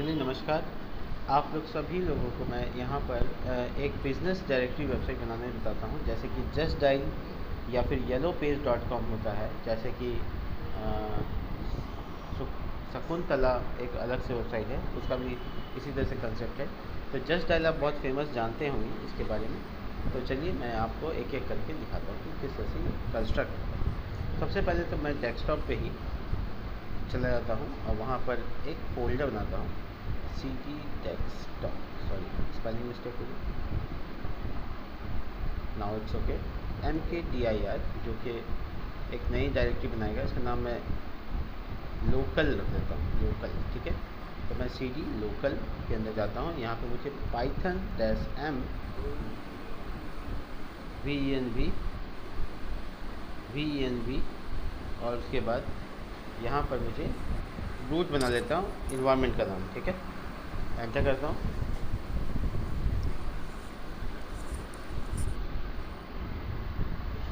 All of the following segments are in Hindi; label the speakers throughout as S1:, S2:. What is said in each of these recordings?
S1: चलिए नमस्कार। आप लोग सभी लोगों को मैं यहाँ पर एक बिज़नेस डायरेक्टरी वेबसाइट बनाने बताता हूँ, जैसे कि जस्ट डायल या फिर yellowpage.com होता है। जैसे कि शकुंतला एक अलग से वेबसाइट है, उसका भी इसी तरह से कंसेप्ट है। तो जस्ट डायल आप बहुत फेमस जानते होंगे इसके बारे में। तो चलिए मैं आपको एक एक करके दिखाता हूँ कि किस तरह से ये कंस्ट्रक्ट होता है। सबसे पहले तो मैं डेस्कटॉप पे ही चला जाता हूँ और वहाँ पर एक फोल्डर बनाता हूँ, CD desktop, sorry spelling mistake हुई, नाउ इट्स ओके, MKDIR, जो कि एक नई डायरेक्टरी बनाएगा। इसका नाम मैं लोकल रख देता हूँ, लोकल, ठीक है। तो मैं CD लोकल के अंदर जाता हूँ। यहाँ पे मुझे python -m venv और उसके बाद यहाँ पर मुझे रूट बना लेता हूँ, इन्वायरमेंट का नाम, ठीक है। एंटर करता हूँ।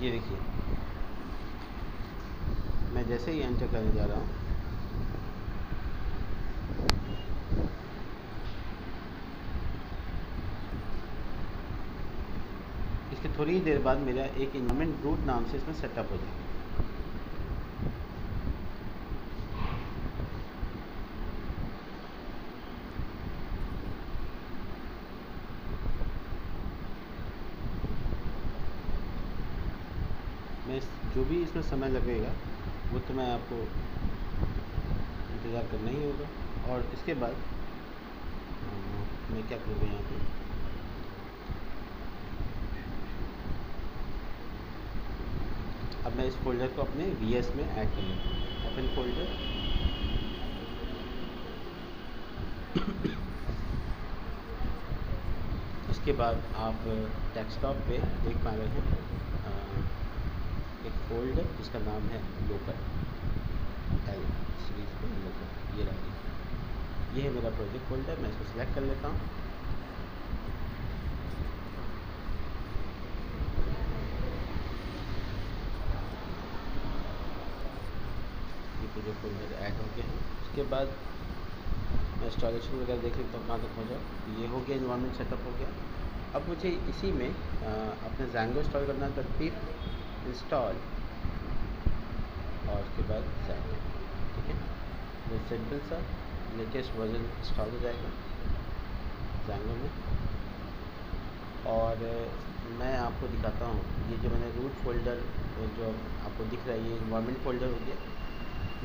S1: ये देखिए, मैं जैसे ही एंटर करने जा रहा हूँ, इसके थोड़ी ही देर बाद मेरा एक इन्वायरमेंट रूट नाम से इसमें सेटअप हो जाएगा। मैं जो भी इसमें समय लगेगा वो तो मैं आपको इंतज़ार करना ही होगा। और इसके बाद मैं क्या करूँगा, यहाँ पे अब मैं इस फोल्डर को अपने VS में ऐड कर लेता हूँ। ओपन फोल्डर, इसके बाद आप डेस्कटॉप पे देख पा रहे हैं एक फोल्डर जिसका नाम है लोकल, L सीरीज में लोकल, ये रहा। ये है मेरा प्रोजेक्ट फोल्डर। मैं इसको सिलेक्ट कर लेता हूँ। ये प्रोजेक्ट फोल्डर ऐड हो गया है। उसके बाद मैं इंस्टॉलेशन वगैरह देख लेता हूँ कहाँ तक हो जाए। ये हो गया, इन्वायरमेंट सेटअप हो गया। अब मुझे इसी में अपना Django इंस्टॉल करना है। तो pip इंस्टॉल और उसके बाद Django, ठीक है। वो सिंपल सा लेटेस्ट वर्जन इंस्टॉल हो जाएगा Django में। और मैं आपको दिखाता हूँ, ये जो मैंने रूट फोल्डर जो आपको दिख रहा है, ये इन्वायरमेंट फोल्डर हो गया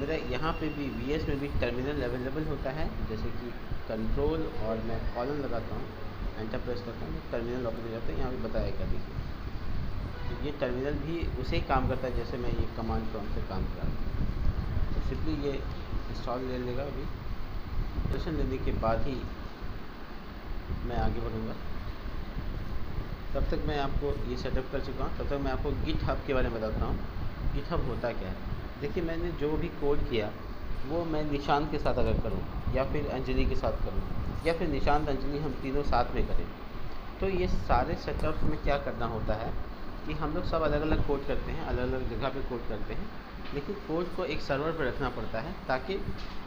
S1: मेरा। यहाँ पे भी VS में भी टर्मिनल अवेलेबल होता है, जैसे कि कंट्रोल और मैं कॉलन लगाता हूँ, एंटर प्रेस करता हूँ, टर्मिनल ओपन हो जाता है। यहाँ पे बताएगा, देखिए, तो ये टर्मिनल भी उसे ही काम करता है जैसे मैं ये कमांड प्रॉम्प्ट से काम कर रहा हूँ। तो सिंपली ये इंस्टॉल ले लेगा। अभी इंस्टॉलेशन लेने के बाद ही मैं आगे बढ़ूँगा। तब तक मैं आपको ये सेटअप कर चुका हूँ। तब तक मैं आपको GitHub के बारे में बताता हूँ। GitHub होता क्या है। देखिए, मैंने जो भी कोड किया वो मैं निशांत के साथ अगर करूँ या फिर अंजलि के साथ करूँ या फिर निशांत अंजलि हम तीनों साथ में करें, तो ये सारे सेटअप्स में क्या करना होता है कि हम लोग सब अलग अलग कोड करते हैं, अलग अलग जगह पे कोड करते हैं, लेकिन कोड को एक सर्वर पर रखना पड़ता है ताकि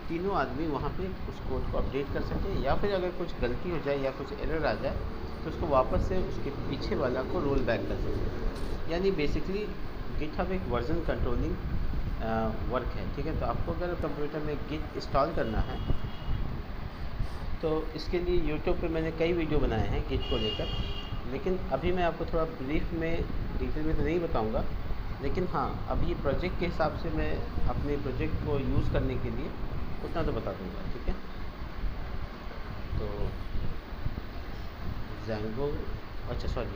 S1: तीनों आदमी वहाँ पे उस कोड को अपडेट कर सकें, या फिर अगर कुछ गलती हो जाए या कुछ एरर आ जाए तो उसको वापस से उसके पीछे वाला को रोल बैक कर सकें। यानी बेसिकली GitHub एक वर्जन कंट्रोलिंग वर्क है, ठीक है। तो आपको अगर कंप्यूटर में गिट इंस्टॉल करना है तो इसके लिए यूट्यूब पे मैंने कई वीडियो बनाए हैं गिट को लेकर, लेकिन अभी मैं आपको थोड़ा ब्रीफ में डिटेल में तो नहीं बताऊंगा, लेकिन हाँ, अभी प्रोजेक्ट के हिसाब से मैं अपने प्रोजेक्ट को यूज़ करने के लिए उतना तो बता दूंगा, ठीक है। तो Django, अच्छा सॉरी,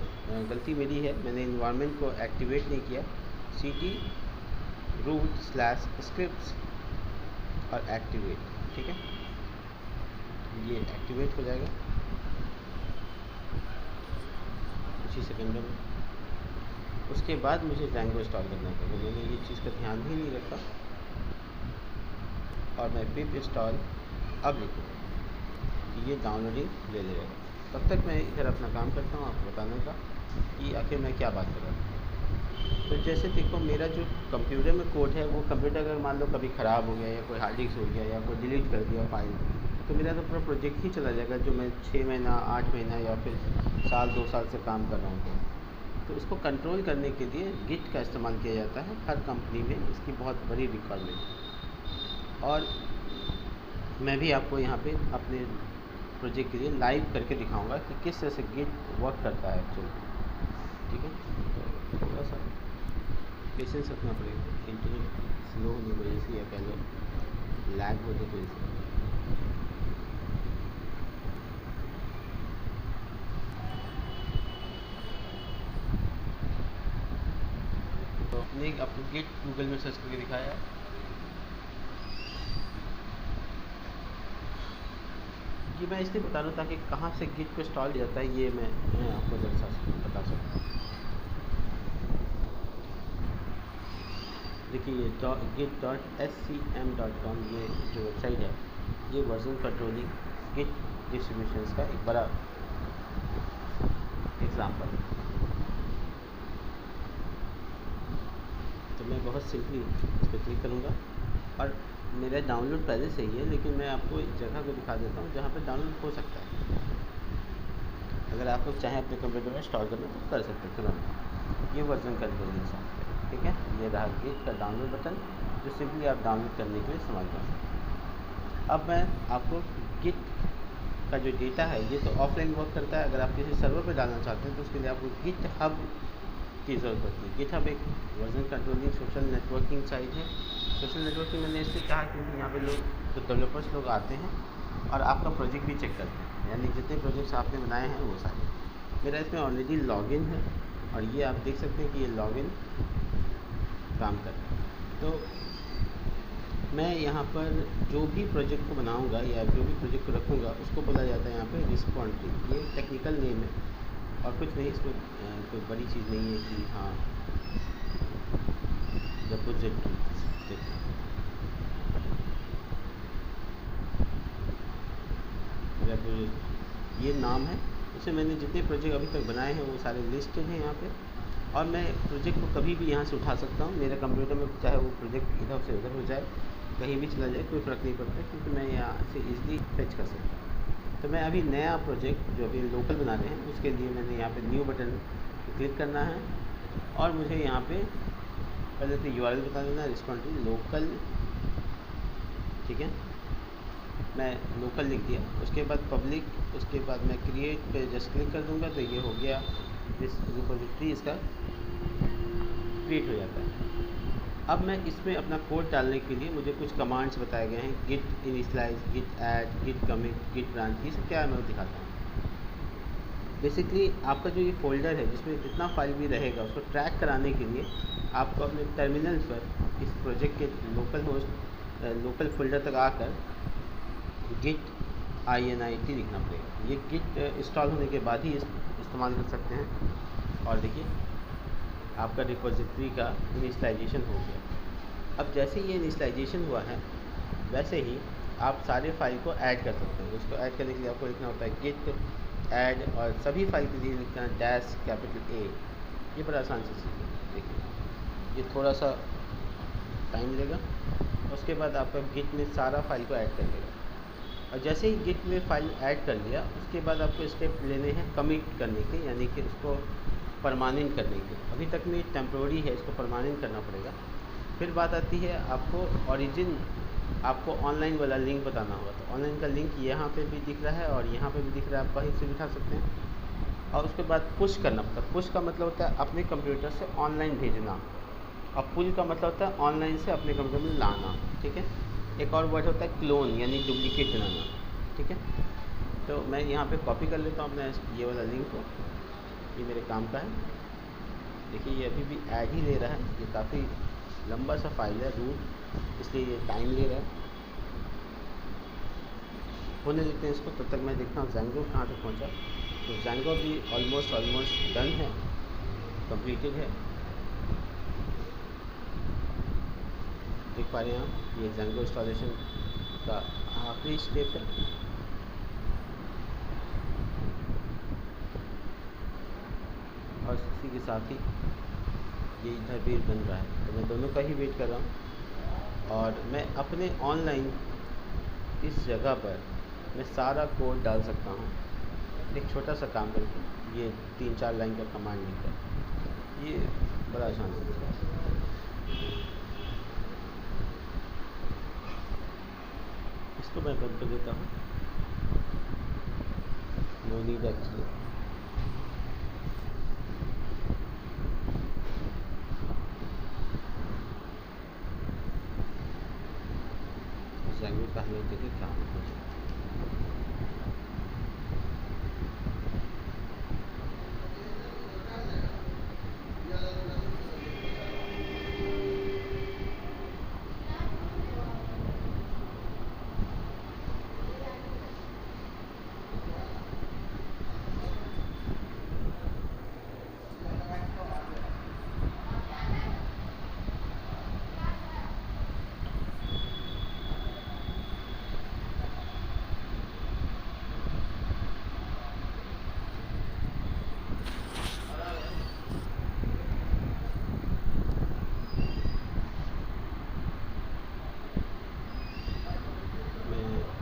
S1: गलती मेरी है, मैंने इन्वायरमेंट को एक्टिवेट नहीं किया। CD root/scripts और एक्टिवेट, ठीक है। ये एक्टिवेट हो जाएगा कुछ ही सेकंडों में। उसके बाद मुझे Django इंस्टॉल करना है, तो मैंने ये चीज़ का ध्यान ही नहीं रखा और मैं pip इंस्टॉल अब लिखूँगा कि ये डाउनलोडिंग ले लेगा। तब तक मैं इधर अपना काम करता हूँ आपको बताने का कि आखिर मैं क्या बात कर रहा हूँ। तो जैसे देखो, मेरा जो कंप्यूटर में कोड है वो कंप्यूटर अगर मान लो कभी ख़राब हो गया या कोई हार्ड डिस्क हो गया या कोई डिलीट कर दिया फाइल, तो मेरा तो पूरा प्रोजेक्ट ही चला जाएगा, जो मैं 6 महीना 8 महीना या फिर साल 2 साल से काम कर रहा हूँ। तो इसको कंट्रोल करने के लिए गिट का इस्तेमाल किया जाता है हर कंपनी में, इसकी बहुत बड़ी रिक्वायरमेंट है। और मैं भी आपको यहाँ पे अपने प्रोजेक्ट के लिए लाइव करके दिखाऊंगा कि किस तरह से गिट वर्क करता है एक्चुअली। ठीक है, तो थोड़ा सा पेशेंस रखना पड़ेगा, इंटरनेट स्लो होने की वजह से या कह लो लैग होने की वजह से। तो आपने आपको गिट गूगल में सर्च करके दिखाया है। ये मैं इसलिए बता रहा हूँ ताकि कहाँ से गिट को इंस्टॉल किया जाता है ये मैं आपको जरा बता सकता हूँ। देखिए ये git.scm.com ये जो वेबसाइट है, ये वर्जन कंट्रोलिंग गिट डिस्ट्रीब्यूशंस का एक बड़ा एग्जाम्पल है। तो मैं बहुत सिंपली इस पर क्लिक करूँगा और मेरा डाउनलोड पहले से ही है, लेकिन मैं आपको एक जगह को दिखा देता हूँ जहाँ पर डाउनलोड हो सकता है। अगर आप लोग चाहें अपने कंप्यूटर में इंस्टॉल करना तो कर सकते हैं तुरंत। ये वर्जन कंट्रोलिंग सॉफ्टवेयर, ठीक है। ये रहा गिट का डाउनलोड बटन, जो सिंपली आप डाउनलोड करने के लिए इस्तेमाल कर सकते हैं। अब मैं आपको गिट का जो डेटा है ये तो ऑफलाइन वर्क करता है। अगर आप किसी सर्वर पर डालना चाहते हैं तो उसके लिए आपको गिट हब की ज़रूरत पड़ती है। गिट हब एक version controlling social networking site है। सोशल नेटवर्किंग मैंने इसलिए कहा क्योंकि यहाँ पे लोग जो डेवलपर्स लोग आते हैं और आपका प्रोजेक्ट भी चेक करते हैं, यानी जितने प्रोजेक्ट्स आपने बनाए हैं वो सारे। मेरा इसमें ऑलरेडी लॉगिन है और ये आप देख सकते हैं कि ये लॉगिन काम कर रहा है। तो मैं यहाँ पर जो भी प्रोजेक्ट को बनाऊँगा या जो भी प्रोजेक्ट को रखूँगा उसको बोला जाता है यहाँ पे रिस्पॉन्सिव। ये टेक्निकल नेम है और कुछ नहीं, इसमें कोई बड़ी चीज़ नहीं है कि हाँ रिपोजिटरी ये नाम है। उससे मैंने जितने प्रोजेक्ट अभी तक बनाए हैं वो सारे लिस्टेड हैं यहाँ पे, और मैं प्रोजेक्ट को कभी भी यहाँ से उठा सकता हूँ। मेरे कंप्यूटर में चाहे वो प्रोजेक्ट इधर से उधर हो जाए, कहीं भी चला जाए, कोई फ़र्क नहीं पड़ता, क्योंकि मैं यहाँ से ईज़िली फेच कर सकता हूँ। तो मैं अभी नया प्रोजेक्ट जो अभी लोकल बना रहे हैं उसके लिए मैंने यहाँ पे न्यू बटन क्लिक करना है और मुझे यहाँ पे पहले तो यूआरएल बता देना, रिस्पॉन्सिव लोकल, ठीक है। मैं लोकल लिख दिया, उसके बाद पब्लिक, उसके बाद मैं क्रिएट पे जस्ट क्लिक कर दूंगा तो ये हो गया इस रिपोजिटरी, इसका क्रिएट हो जाता है। अब मैं इसमें अपना कोड डालने के लिए मुझे कुछ कमांड्स बताए गए हैं, git initialize, git add, git commit, git branch. ये सब क्या है मैं दिखाता हूँ। बेसिकली आपका जो ये फोल्डर है जिसमें जितना फाइल भी रहेगा उसको ट्रैक कराने के लिए आपको अपने टर्मिनल पर इस प्रोजेक्ट के लोकल फोल्डर तक आकर गिट INIT लिखना पड़ेगा। ये गिट इंस्टॉल होने के बाद ही इस्तेमाल कर सकते हैं। और देखिए आपका रिपोजिटरी का इनिशियलाइजेशन हो गया। अब जैसे ये इनिशियलाइजेशन हुआ है वैसे ही आप सारे फाइल को ऐड कर सकते हैं। उसको ऐड करने के लिए आपको लिखना होता है गिट ऐड, और सभी फाइल के लिए लिखना है -A। ये बड़ा आसान सी चीज़ है। देखिए ये थोड़ा सा टाइम लेगा, उसके बाद आपका गिट में सारा फाइल को ऐड कर देगा। और जैसे ही गिट में फाइल ऐड कर लिया उसके बाद आपको स्टेप लेने हैं कमिट करने के, यानी कि उसको परमानेंट करने के। अभी तक में टेम्प्रोरी है, इसको परमानेंट करना पड़ेगा। फिर बात आती है आपको ओरिजिन, आपको ऑनलाइन वाला लिंक बताना होगा। तो ऑनलाइन का लिंक यहाँ पे भी दिख रहा है और यहाँ पे भी दिख रहा है, आप कहीं से भी उठा सकते हैं। और उसके बाद पुश करना पड़ता है। पुश का मतलब होता है अपने कंप्यूटर से ऑनलाइन भेजना, और पुल का मतलब होता है ऑनलाइन से अपने कंप्यूटर में लाना, ठीक है। एक और वर्ड होता है क्लोन, यानी डुप्लीकेट बनाना, ठीक है। तो मैं यहाँ पे कॉपी कर लेता हूँ अपना ये वाला लिंक को, ये मेरे काम का है। देखिए ये अभी भी ऐड ही ले रहा है, ये काफ़ी लंबा सा फाइल है रूट, इसलिए ये टाइम ले रहा है। होने देते हैं इसको, तब तक मैं देखता हूँ ज़ैंगो कहाँ तक पहुँचा। तो ज़ैंगो भी ऑलमोस्ट डन है, कंप्लीटेड है। देख पा रहे हैं आप, ये ज़ैंगो इंस्टॉलेशन का आखिरी स्टेप है। और इसी के साथ ही ये इधर भी बन रहा है, तो मैं दोनों का ही वेट कर रहा हूँ। और मैं अपने ऑनलाइन इस जगह पर मैं सारा कोड डाल सकता हूँ एक छोटा सा काम करके। ये 3-4 लाइन का कमांड लिखकर, ये बड़ा आसान है। इसको मैं बंद कर देता हूँ, नो नीड एक्चुअली। इस लैंग्वेज का हमें देखिए क्या होना चाहिए।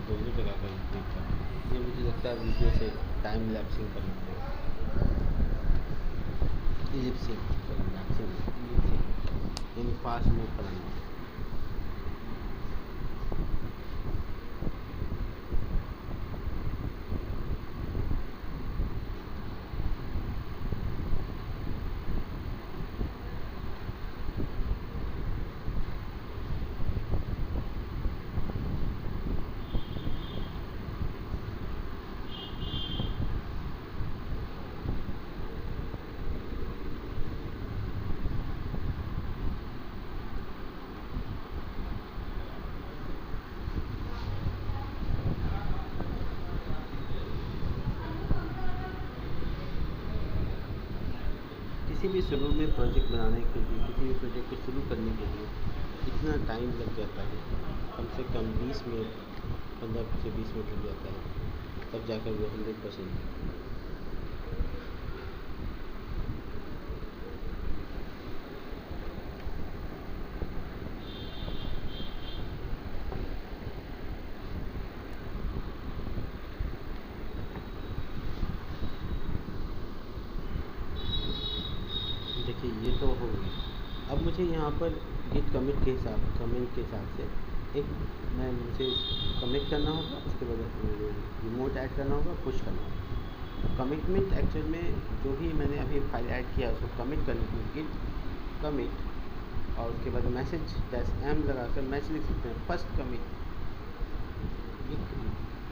S1: दोनों जगह का ये मुझे लगता है वीडियो से टाइम लैप्सिंग करना पड़ेगा। इलिप्सिंग यानी फास्ट मूव करना। किसी भी शुरू में प्रोजेक्ट बनाने के लिए, किसी भी प्रोजेक्ट को शुरू करने के लिए इतना टाइम लग जाता है, कम से कम 20 मिनट, 15 से 20 मिनट लग जाता है, तब जाकर वो 100%। देखिए ये तो हो गई। अब मुझे यहाँ पर गिट कमिट के हिसाब से एक मुझे कमिट करना होगा, उसके बाद रिमोट ऐड करना होगा, पुश करना होगा। कमिटमेंट एक्चुअल में जो भी मैंने अभी फाइल ऐड किया उसको कमिट करने के लिए गिट कमिट और उसके बाद मैसेज -m लगाकर मैसेज लिख सकते हैं। फर्स्ट कमिट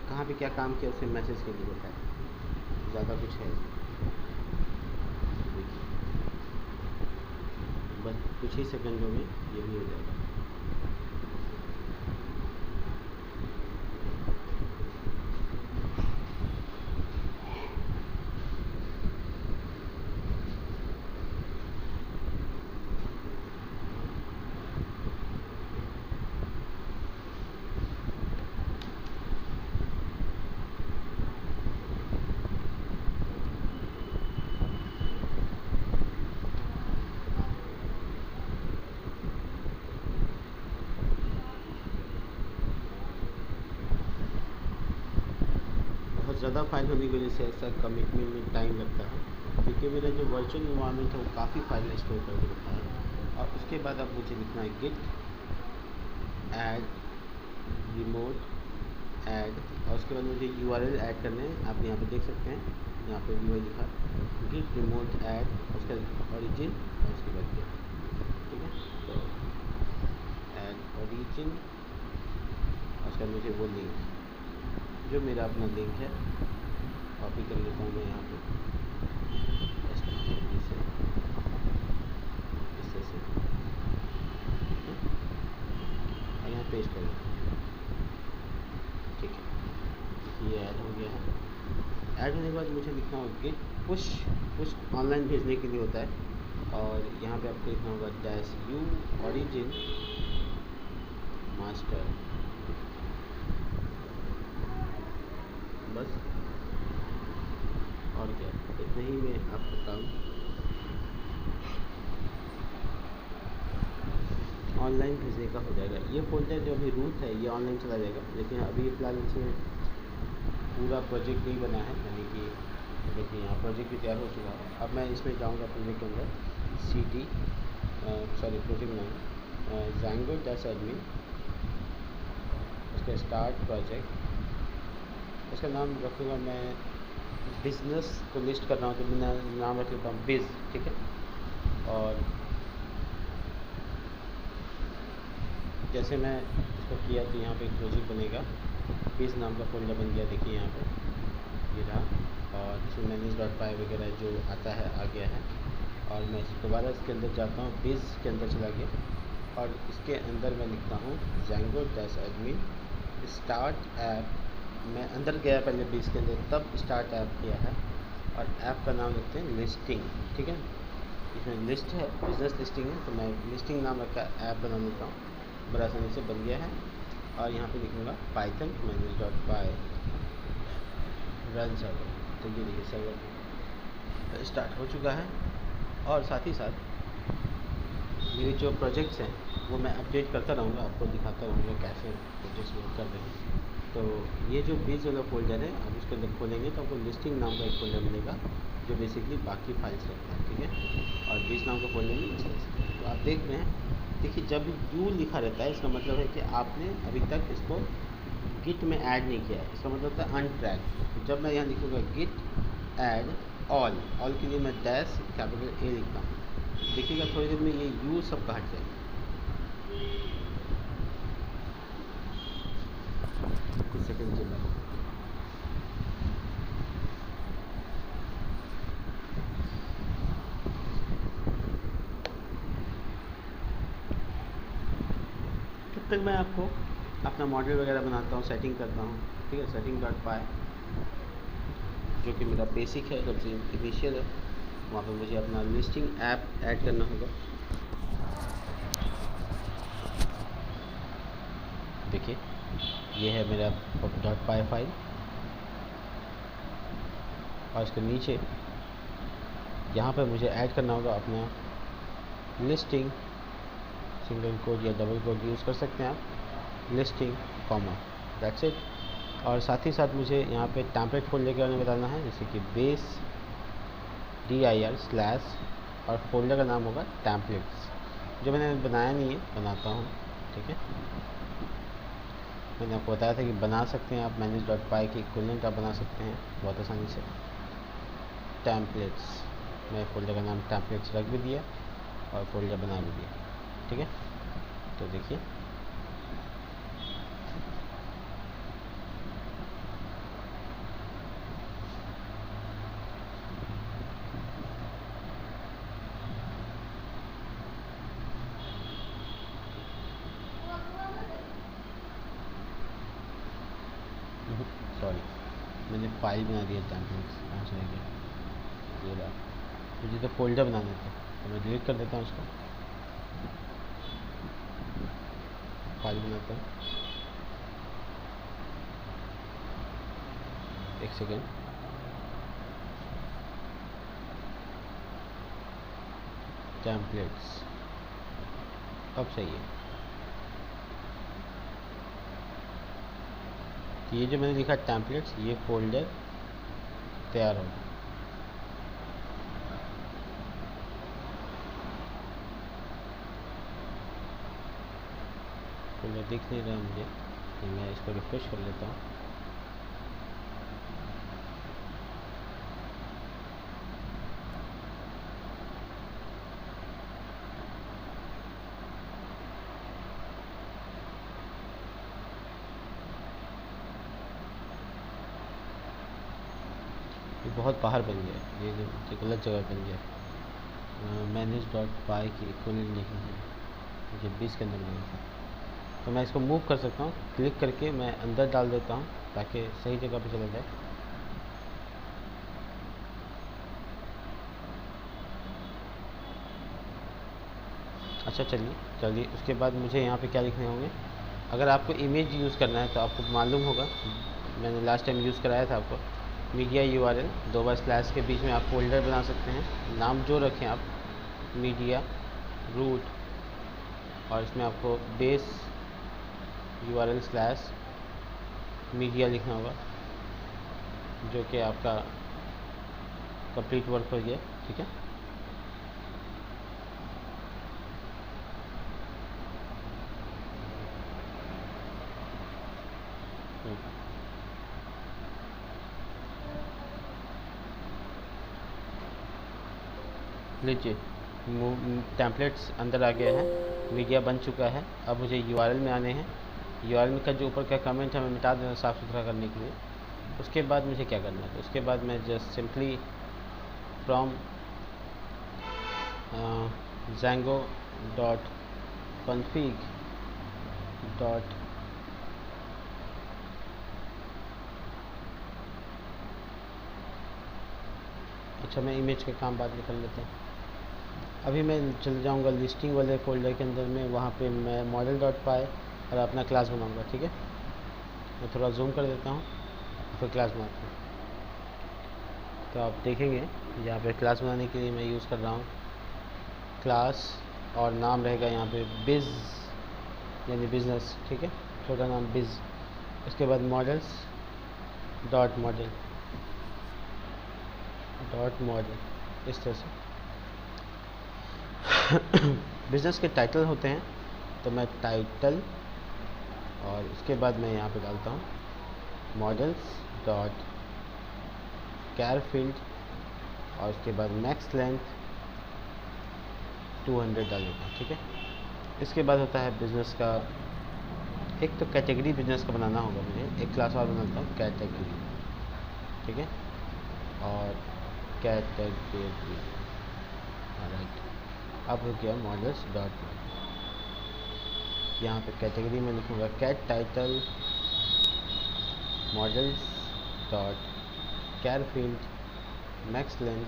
S1: कहाँ पे क्या काम किया उससे मैसेज के लिए होता है, ज़्यादा कुछ है बस कुछ ही सेकंडों में ये भी हो जाएगा। ज़्यादा फाइल होने की वजह से ऐसा कमिटमेंट में टाइम लगता है, क्योंकि मेरा जो वर्चुअल इन्वायरमेंट है वो काफ़ी फाइल स्टोर करके रखा है। और उसके बाद अब मुझे लिखना है गिट ऐड रिमोट ऐड, और उसके बाद मुझे URL ऐड करने हैं। आप यहाँ पे देख सकते हैं, यहाँ पे भी वही लिखा गिट रिमोट ऐड, उसका ओरिजिन और उसके बाद गिट। ठीक है, तो ऐड ओरिजिन, उसका मुझे वो लिंक जो मेरा अपना लिंक है कॉपी कर लेता हूँ मैं यहाँ पे, इससे और यहाँ पेस्ट कर देता हूँ। ठीक है, ये ऐड हो गया है। ऐड होने के बाद मुझे लिखना होगा गिट पुश ऑनलाइन भेजने के लिए होता है, और यहाँ पे आपको लिखना होगा -u origin master। बस और क्या, इतना ही में आपका काम ऑनलाइन भेजने का हो जाएगा। ये फोल्डर जो अभी रूट है ये ऑनलाइन चला जाएगा, लेकिन अभी फ़िलहाल इसमें पूरा प्रोजेक्ट नहीं बना है, यानी कि देखिए यहाँ प्रोजेक्ट भी तैयार हो चुका है। अब मैं इसमें जाऊँगा प्रोजेक्ट के अंदर, प्रोजेक्ट नाम ज़ैंगो डैश एडमिन, उसका स्टार्ट प्रोजेक्ट, उसका नाम रखूँगा मैं बिज़नेस को लिस्ट कर रहा हूँ तो मैं नाम रख लेता हूँ बिज़, ठीक है। और जैसे मैं इसको किया तो यहाँ पे एक प्रोजेक्ट बनेगा, बिज़ नाम का फोल्डर बन गया, देखिए यहाँ पे ये रहा, और इसमें manage.py वगैरह जो आता है आ गया है। और मैं दोबारा इसके अंदर जाता हूँ, बिज़ के अंदर चला गया और इसके अंदर मैं लिखता हूँ ज़ैंगो डैश एडमिन स्टार्ट ऐप। मैं अंदर गया पहले बिज़ के अंदर, तब स्टार्ट ऐप किया है, और ऐप का नाम लिखते हैं लिस्टिंग, ठीक है। इसमें लिस्ट है, बिजनेस लिस्टिंग है, तो मैं लिस्टिंग नाम रखा ऐप बना लेता हूँ, बड़ा आसानी से बन गया है। और यहाँ पे लिखूँगा पाइथन manage.py रन सर्वर, तो ये देखिए सर्वर स्टार्ट हो चुका है। और साथ ही साथ मेरे जो प्रोजेक्ट्स हैं वो मैं अपडेट करता रहूँगा, आपको दिखाता रहूँगा कैसे प्रोजेक्ट्स वर्क कर रहे हैं। तो ये जो बीज वाला फोल्डर है, आप उसके अंदर खोलेंगे तो आपको लिस्टिंग नाम का एक फोल्डर मिलेगा जो बेसिकली बाकी फाइल्स रखता है, ठीक है। और बीज नाम का फोल्डर में तो आप देख रहे हैं, देखिए जब यू लिखा रहता है इसका मतलब है कि आपने अभी तक इसको गिट में ऐड नहीं किया है, इसका मतलब होता है अनट्रैक्ड। जब मैं यहाँ लिखूँगा गिट ऐड ऑल के लिए मैं डैश कैपिटल ए लिखता हूँ, देखिएगा थोड़ी देर में ये यू सब का हट जाएगा। कुछ सेकंड के बाद तब तक मैं आपको अपना मॉडल वगैरह बनाता हूँ, सेटिंग करता हूँ, ठीक है। setting.py जो कि मेरा बेसिक है, सबसे इनिशियल है, वहाँ पर मुझे अपना लिस्टिंग ऐप ऐड करना होगा। देखिए ये है मेरा .py फाइल, और इसके नीचे यहाँ पर मुझे ऐड करना होगा अपना लिस्टिंग, सिंगल कोड या डबल कोड यूज़ कर सकते हैं आप, लिस्टिंग कॉमा, दैट्स इट। और साथ ही साथ मुझे यहाँ पे टेम्पलेट फोल्डर के बारे में बताना है, जैसे कि बेस dir/ और फोल्डर का नाम होगा टेम्पलेट्स, जो मैंने बनाया नहीं है, बनाता हूँ, ठीक है। मैंने आपको बताया था कि बना सकते हैं आप manage.py की इक्विवेलेंट आप बना सकते हैं बहुत आसानी से। टेम्पलेट्स, मैं फोल्डर का नाम टेम्पलेट्स रख भी दिया और फोल्डर बना भी दिया, ठीक है। तो देखिए सॉरी, मैंने फाइल बना दिया टेम्पलेट्स, कहाँ से गया ये रहा। मुझे तो फोल्डर बनाना था, तो मैं डिलीट कर देता हूँ उसको, फाइल बनाता हूँ, एक सेकेंड। टेम्पलेट्स अब सही है। तो ये जो मैंने लिखा टेम्पलेट्स, ये फोल्डर तैयार होगा। फोल्डर दिख नहीं रहा मुझे, तो मैं इसको रिफ्रेश कर लेता हूँ। ये बहुत बाहर बन गया, ये गलत जगह बन गया। manage.py की इक्विवेलेंट नहीं है, मुझे 20 के अंदर नहीं था, तो मैं इसको मूव कर सकता हूँ, क्लिक करके मैं अंदर डाल देता हूँ ताकि सही जगह पे चला जाए। अच्छा चलिए उसके बाद मुझे यहाँ पे क्या लिखने होंगे। अगर आपको इमेज यूज़ करना है तो आपको मालूम होगा, मैंने लास्ट टाइम यूज़ कराया था आपको, मीडिया URL 2 के बीच में आप फोल्डर बना सकते हैं, नाम जो रखें आप, मीडिया रूट, और इसमें आपको बेस URL / मीडिया लिखना होगा, जो कि आपका कंप्लीट वर्क हो गया। ठीक है, लीजिए टेम्पलेट्स अंदर आ गए हैं, मीडिया बन चुका है। अब मुझे यूआरएल में आने हैं। यूआरएल का जो ऊपर का कमेंट है मैं मिटा देना साफ़ सुथरा करने के लिए। उसके बाद मुझे क्या करना है, तो उसके बाद मैं just simply from Django dot config dot अच्छा, मैं इमेज के काम बाद में कर लेते हैं। अभी मैं चल जाऊंगा लिस्टिंग वाले फोल्डर के अंदर में, वहाँ पे मैं मॉडल डॉट पाई और अपना क्लास बनाऊंगा। ठीक है, मैं थोड़ा जूम कर देता हूँ, फिर क्लास बनाता हूँ। तो आप देखेंगे यहाँ पे क्लास बनाने के लिए मैं यूज़ कर रहा हूँ क्लास, और नाम रहेगा यहाँ पे बिज़ यानी बिज़नेस। ठीक है, छोटा नाम बिज़। उसके बाद मॉडल्स डॉट मॉडल इस तरह से बिज़नेस के टाइटल होते हैं, तो मैं टाइटल, और उसके बाद मैं यहाँ पे डालता हूँ मॉडल्स डॉट कैर फील्ड, और उसके बाद मैक्स लेंथ 200 डाल देता हूँ। ठीक है, इसके बाद होता है बिज़नेस का एक तो कैटेगरी बिज़नेस का बनाना होगा मुझे, एक क्लास और बनाता हूँ कैटेगरी। ठीक है, और कैटेगरी राइट। अब हो गया मॉडल्स डॉट, यहाँ पे कैटेगरी में लिखूँगा cat title models dot char field max length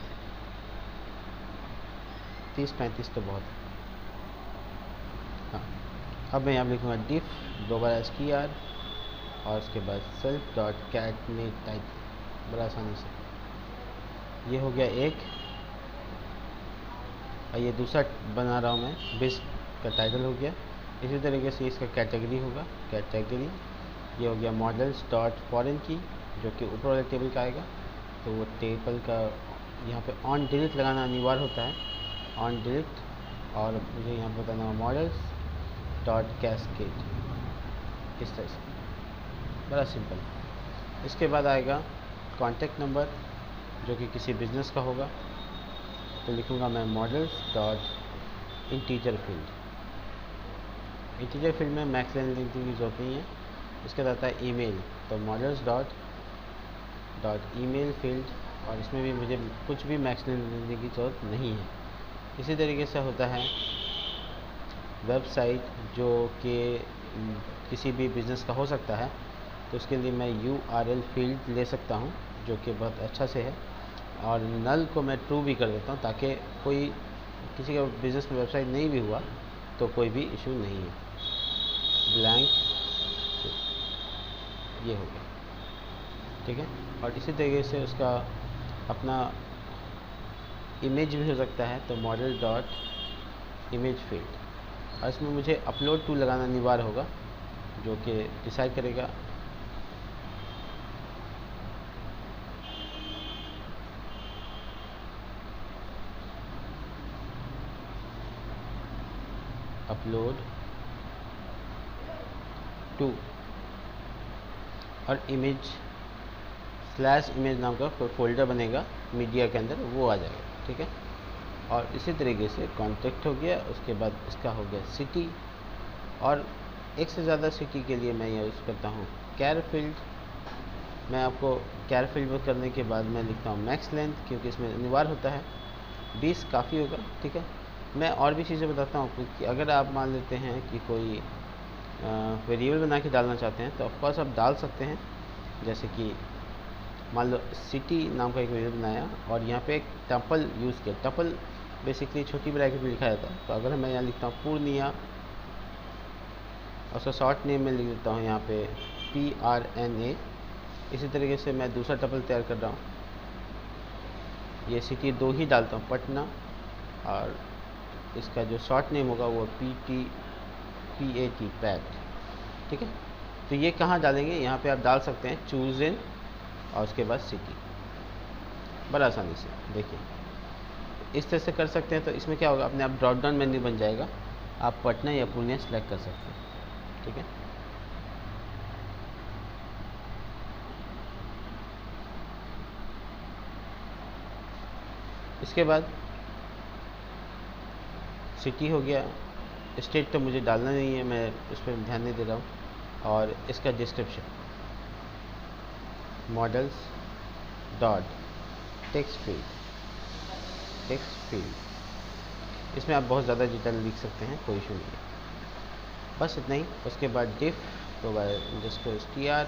S1: 30-35 तो बहुत है। हाँ, अब मैं यहाँ लिखूँगा डिफ दोबारा str, और उसके बाद self dot cat make type, बड़ा आसानी से। ये हो गया एक, और ये दूसरा बना रहा हूँ मैं, बिज़ का टाइटल हो गया। इसी तरीके से इसका कैटेगरी होगा कैटेगरी। ये हो गया मॉडल्स डॉट फॉरेन की, जो कि ऊपर वाले टेबल का आएगा, तो वो टेबल का यहाँ पे ऑन डिलीट लगाना अनिवार्य होता है, ऑन डिलीट। और मुझे यहाँ पर बताना मॉडल्स डॉट कैस्केड, इस तरह से, बड़ा सिंपल। इसके बाद आएगा कॉन्टैक्ट नंबर, जो कि किसी बिज़नेस का होगा, तो लिखूँगा मैं models dot integer field. Integer field में मैक्स लेंथ की जरूरत नहीं है। इसके बाद आता है ईमेल, तो मॉडल्स डॉट ईमेल फील्ड, और इसमें भी मुझे कुछ भी मैक्स लेंथ देने की ज़रूरत नहीं है। इसी तरीके से होता है वेबसाइट, जो कि किसी भी बिज़नेस का हो सकता है, तो उसके लिए मैं URL फील्ड ले सकता हूँ, जो कि बहुत अच्छा से है। और नल को मैं ट्रू भी कर देता हूँ, ताकि कोई किसी का बिज़नेस में वेबसाइट नहीं भी हुआ तो कोई भी इशू नहीं है। ब्लैंक, ये हो गया। ठीक है, और इसी तरीके से उसका अपना इमेज भी हो सकता है, तो मॉडल डॉट इमेज फील्ड, और इसमें मुझे अपलोड टू लगाना अनिवार्य होगा, जो कि डिसाइड करेगा अपलोड टू, और इमेज स्लैश इमेज नाम का फोल्डर बनेगा मीडिया के अंदर, वो आ जाएगा। ठीक है, और इसी तरीके से कॉन्टेक्ट हो गया। उसके बाद इसका हो गया सिटी, और एक से ज़्यादा सिटी के लिए मैं यूज़ करता हूँ कैर फील्ड। मैं आपको कैर फील्ड करने के बाद मैं लिखता हूँ मैक्स लेंथ, क्योंकि इसमें अनिवार्य होता है 20 काफ़ी होगा। ठीक है, मैं और भी चीज़ें बताता हूँ, क्योंकि अगर आप मान लेते हैं कि कोई वेरिएबल बना के डालना चाहते हैं, तो ऑफकोर्स आप डाल सकते हैं। जैसे कि मान लो सिटी नाम का एक वेरिएबल बनाया, और यहाँ पे एक टपल यूज़ किया। टपल बेसिकली छोटी ब्रैकेट में लिखा जाता है, तो अगर मैं यहाँ लिखता हूँ पूर्णिया, और उसका शॉर्ट नेम में लिख देता हूँ यहाँ पे PRNA। इसी तरीके से मैं दूसरा टपल तैयार कर रहा हूँ, ये सिटी 2 ही डालता हूँ, पटना, और इसका जो शॉर्ट नेम होगा वो PAT। ठीक है, तो ये कहाँ डालेंगे, यहाँ पे आप डाल सकते हैं चूज़ इन और उसके बाद सिटी, बड़ा आसानी से। देखिए इस तरह से कर सकते हैं। तो इसमें क्या होगा, अपने आप ड्रॉप डाउन मेन्यू बन जाएगा, आप पटना या पूर्णिया सेलेक्ट कर सकते हैं। ठीक है, इसके बाद सिटी हो गया, स्टेट तो मुझे डालना नहीं है, मैं उस पर ध्यान नहीं दे रहा हूँ। और इसका description models dot text field, इसमें आप बहुत ज़्यादा डिटेल लिख सकते हैं, कोई इशू नहीं है, बस इतना ही। उसके बाद डिफ तो str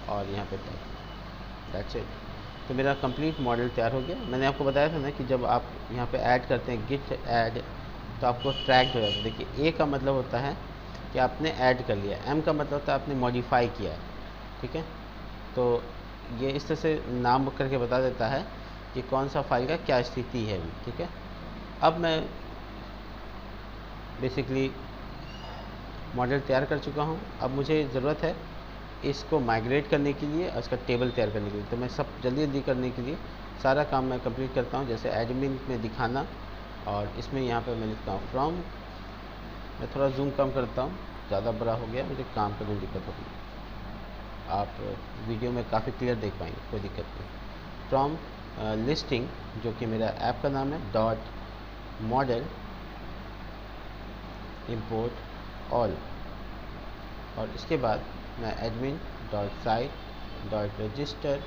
S1: और यहाँ पे टैग, दैट्स इट। तो मेरा कंप्लीट मॉडल तैयार हो गया। मैंने आपको बताया था ना कि जब आप यहाँ पे ऐड करते हैं गिट ऐड, तो आपको ट्रैक हो जाता है। देखिए ए का मतलब होता है कि आपने ऐड कर लिया, एम का मतलब होता है आपने मॉडिफाई किया है। ठीक है, तो ये इस तरह से नाम करके बता देता है कि कौन सा फाइल का क्या स्थिति है अभी। ठीक है, अब मैं बेसिकली मॉडल तैयार कर चुका हूँ। अब मुझे ज़रूरत है इसको माइग्रेट करने के लिए और इसका टेबल तैयार करने के लिए। तो मैं सब जल्दी जल्दी करने के लिए सारा काम मैं कंप्लीट करता हूँ। जैसे एडमिन में दिखाना, और इसमें यहाँ पे मैं लिखता हूँ फ्रॉम, मैं थोड़ा जूम कम करता हूँ, ज़्यादा बड़ा हो गया, मुझे काम करने में दिक्कत होगी। आप वीडियो में काफ़ी क्लियर देख पाएंगे, कोई दिक्कत नहीं। फ्रॉम लिस्टिंग, जो कि मेरा ऐप का नाम है, डॉट मॉडल इम्पोर्ट ऑल, और इसके बाद मैं admin dot site dot register,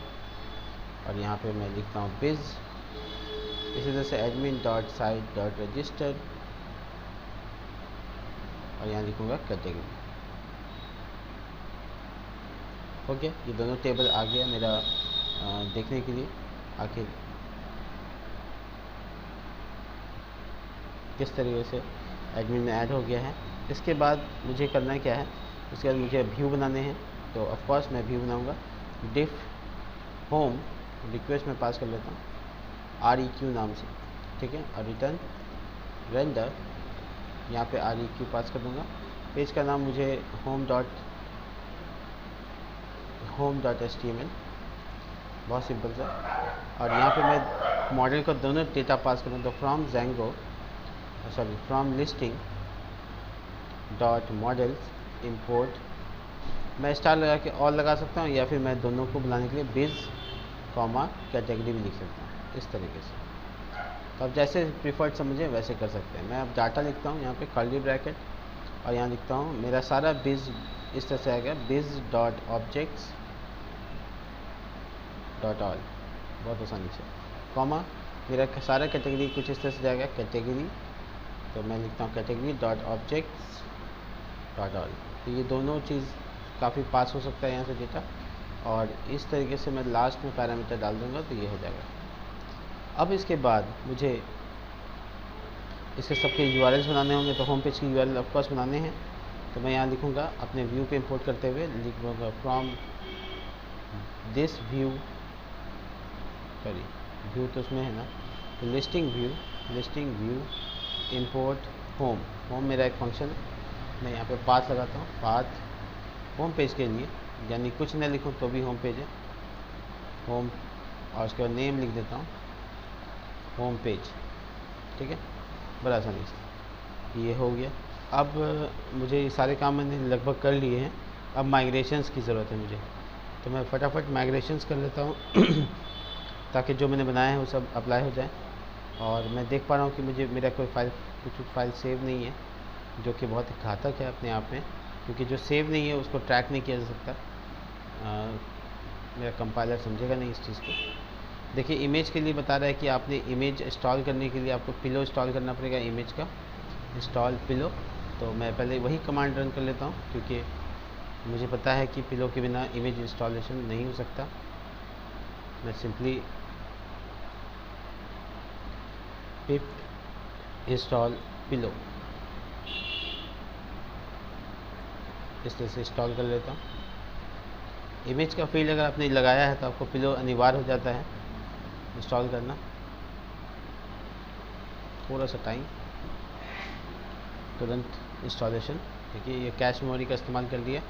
S1: और यहाँ पे मैं लिखता हूँ बिज। इसी तरह से admin dot site dot register, और यहाँ लिखूँगा कैटेगरी। ओके, ये दोनों टेबल आ गया मेरा देखने के लिए आखिर किस तरीके से एडमिन में ऐड हो गया है। इसके बाद मुझे करना क्या है, उसके बाद मुझे व्यू बनाने हैं। तो ऑफ कोर्स मैं व्यू बनाऊंगा। डिफ होम रिक्वेस्ट में पास कर लेता हूँ REQ नाम से। ठीक है, और रिटर्न रेंडर, यहाँ पे REQ पास कर दूंगा। पेज का नाम मुझे होम डॉट HTML, बहुत सिंपल सा। और यहाँ पे मैं मॉडल को दोनों डेटा पास करूँ, तो from listing dot models import, मैं स्टार लगा के और लगा सकता हूँ, या फिर मैं दोनों को बुलाने के लिए बिज कॉमा कैटेगरी भी लिख सकता हूँ, इस तरीके से। तो अब जैसे प्रीफर्ड समझें वैसे कर सकते हैं। मैं अब डाटा लिखता हूँ यहाँ पे कर्ली ब्रैकेट, और यहाँ लिखता हूँ मेरा सारा बिज इस तरह से आ गया, बिज डॉट ऑब्जेक्ट्स डॉट ऑल, बहुत आसानी से, कॉमा मेरा सारा कैटेगरी कुछ इस तरह से जाएगा, कैटेगरी, तो मैं लिखता हूँ category dot objects dot all. तो ये दोनों चीज़ काफ़ी पास हो सकता है यहाँ से डेटा, और इस तरीके से मैं लास्ट में पैरामीटर डाल दूँगा तो ये हो जाएगा। अब इसके बाद मुझे इसके सबके URLs बनाने होंगे, तो होम पेज की URL ऑफ कोर्स बनाने हैं। तो मैं यहाँ लिखूँगा अपने व्यू पे इंपोर्ट करते हुए, लिखूँगा from this view, sorry view तो उसमें है ना, तो लिस्टिंग व्यू इंपोर्ट होम मेरा एक फंक्शन है, मैं यहाँ पे पाथ लगाता हूँ, पाथ होम पेज के लिए, यानी कुछ न लिखूँ तो भी होम पेज है, होम, और उसके बाद नेम लिख देता हूँ होम पेज। ठीक है, बड़ा आसानी से ये हो गया। अब मुझे ये सारे काम मैंने लगभग कर लिए हैं। अब माइग्रेशंस की ज़रूरत है मुझे, तो मैं फटाफट माइग्रेशंस कर लेता हूँ ताकि जो मैंने बनाया है वो सब अप्लाई हो जाए। और मैं देख पा रहा हूँ कि मुझे मेरा कुछ फाइल सेव नहीं है, जो कि बहुत घातक है अपने आप में, क्योंकि जो सेव नहीं है उसको ट्रैक नहीं किया जा सकता। मेरा कंपाइलर समझेगा नहीं इस चीज़ को। देखिए इमेज के लिए बता रहा है कि आपने इमेज इंस्टॉल करने के लिए आपको पिलो इंस्टॉल करना पड़ेगा, इमेज का इंस्टॉल पिलो। तो मैं पहले वही कमांड रन कर लेता हूँ, क्योंकि मुझे पता है कि पिलो के बिना इमेज इंस्टॉलेशन नहीं हो सकता। मैं सिंपली पिप इंस्टॉल पिलो इस तरह से इंस्टॉल कर लेता हूँ। इमेज का फील्ड अगर आपने लगाया है तो आपको पिलो अनिवार्य हो जाता है इंस्टॉल करना, थोड़ा सा टाइम, तुरंत इंस्टॉलेशन। देखिए ये कैश मेमोरी का इस्तेमाल कर लिया,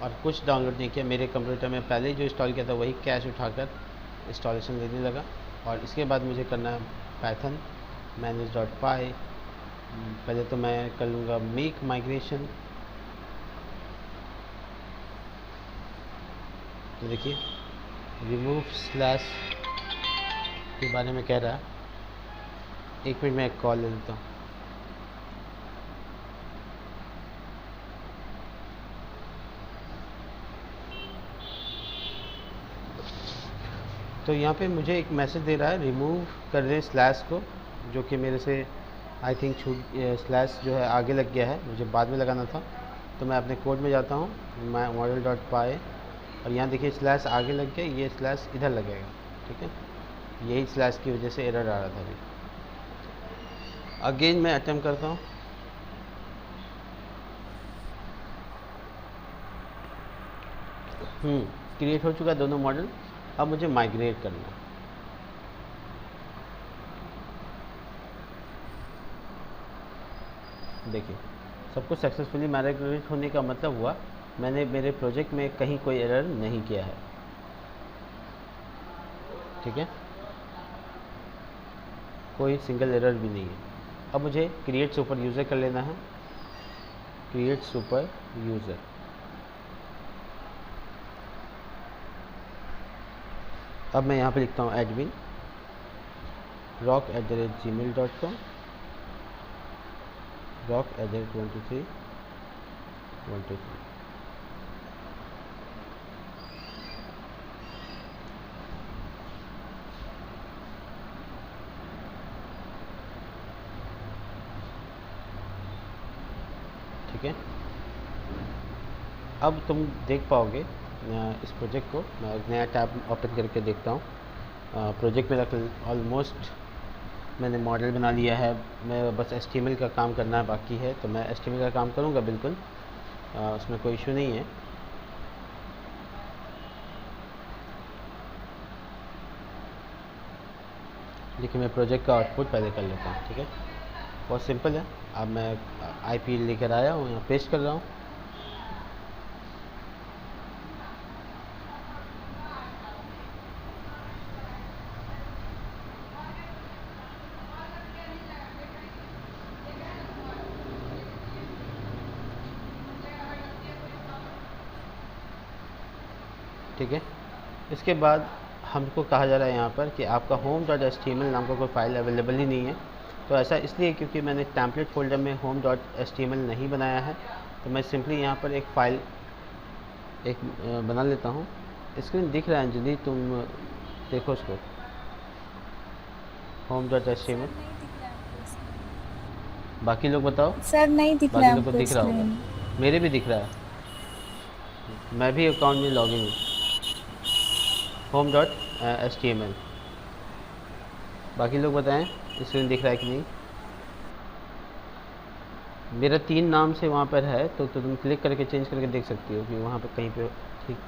S1: और कुछ डाउनलोड नहीं किया। मेरे कंप्यूटर में पहले जो इंस्टॉल किया था वही कैश उठाकर इंस्टॉलेशन लेने लगा। और इसके बाद मुझे करना है पाइथन manage.py। पहले तो मैं कर लूँगा मेक माइग्रेशन। तो देखिए रिमूव स्लैश के बारे में कह रहा है। एक मिनट में एक कॉल ले लेता हूँ। तो यहाँ पे मुझे एक मैसेज दे रहा है रिमूव कर दें स्लैश को, जो कि मेरे से आई थिंक छूट स्लैश जो है आगे लग गया है, मुझे बाद में लगाना था। तो मैं अपने कोड में जाता हूँ मैं model.py और यहाँ देखिए स्लैश आगे लग गया, ये स्लैश इधर लगेगा। ठीक है, यही स्लैश की वजह से एरर आ रहा था अभी। अगेन मैं अटेम्प्ट करता हूँ। क्रिएट हो चुका दोनों मॉडल। अब मुझे माइग्रेट करना है। देखिए सब कुछ सक्सेसफुली माइग्रेट होने का मतलब हुआ मैंने मेरे प्रोजेक्ट में कहीं कोई एरर नहीं किया है। ठीक है, कोई सिंगल एरर भी नहीं है। अब मुझे क्रिएट सुपर यूज़र कर लेना है। Create super user. अब मैं यहाँ पे लिखता हूँ admin rock@gmail.com rock@123 ठीक है। अब तुम देख पाओगे इस प्रोजेक्ट को। मैं एक नया टैब ओपन करके देखता हूँ। प्रोजेक्ट मेरा ऑलमोस्ट मैंने मॉडल बना लिया है। मैं बस HTML का काम करना है बाकी है, तो मैं HTML का काम करूँगा बिल्कुल, उसमें कोई इशू नहीं है। लेकिन मैं प्रोजेक्ट का आउटपुट पहले कर लेता हूँ। ठीक है, बहुत सिंपल है। अब मैं IP लेकर आया हूँ, यहाँ पेस्ट कर रहा हूँ। ठीक है, इसके बाद हमको कहा जा रहा है यहाँ पर कि आपका home.html नाम का कोई फाइल अवेलेबल ही नहीं है। तो ऐसा इसलिए क्योंकि मैंने टेम्पलेट फोल्डर में home.html नहीं बनाया है। तो मैं सिंपली यहाँ पर एक फ़ाइल बना लेता हूँ। स्क्रीन दिख रहा है अंजलि, तुम देखो उसको, home.html। बाकी लोग बताओ।
S2: सर नहीं दिख रहा
S1: बाकी
S2: है
S1: लोग को
S2: हमको
S1: दिख रहा होगा,
S2: स्क्रीन।
S1: मेरे भी दिख रहा है। मैं भी अकाउंट में लॉगिन हूँ home.html। बाकी लोग बताएं स्क्रीन दिख रहा है कि नहीं। मेरा 3 नाम से वहाँ पर है, तो तुम क्लिक करके चेंज करके देख सकती हो कि वहाँ पर कहीं पे ठीक